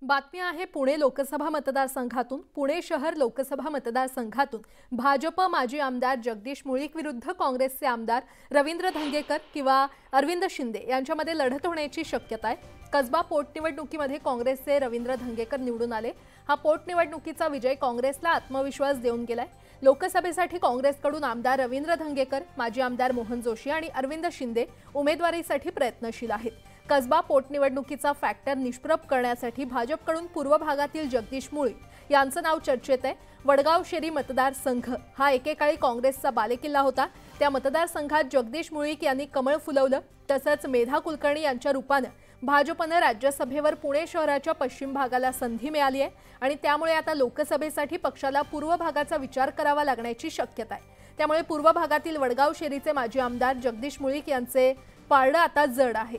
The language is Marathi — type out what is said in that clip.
बातमी आहे पुणे लोकसभा मतदारसंघातून। पुणे शहर लोकसभा मतदारसंघातून भाजप माजी आमदार जगदीश मुळीक विरुद्ध काँग्रेसचे आमदार रवींद्र धंगेकर किंवा अरविंद शिंदे यांच्यामध्ये लढत होण्याची शक्यता आहे। कसबा पोटनिवडणुकीमध्ये काँग्रेसचे रवींद्र धंगेकर निवडून आले। हा पोटनिवडणुकीचा विजय काँग्रेसला आत्मविश्वास देऊन गेलाय। लोकसभेसाठी काँग्रेसकडून आमदार रवींद्र धंगेकर, माजी आमदार मोहन जोशी आणि अरविंद शिंदे उमेदवारीसाठी प्रयत्नशील आहेत। कसबा पोटनिवडणुकीचा फॅक्टर निष्प्रभ करण्यासाठी भाजपकडून पूर्व भागातील जगदीश मुळीक यांचं नाव चर्चेत आहे। वडगाव शेरी मतदारसंघ हा एकेकाळी काँग्रेसचा बालेकिल्ला होता। त्या मतदारसंघात जगदीश मुळीक यांनी कमळ फुलवलं। तसंच मेधा कुलकर्णी यांच्या रूपाने भाजपने राज्यसभेवर पुणे शहराच्या पश्चिम भागाला संधी मिळाली आहे आणि त्यामुळे आता लोकसभेसाठी पक्षाला पूर्व भागाचा विचार करावा लागण्याची शक्यता आहे। त्यामुळे पूर्व भागातील वडगाव शेरीचे माजी आमदार जगदीश मुळीक यांचे पारडं आता जड आहे।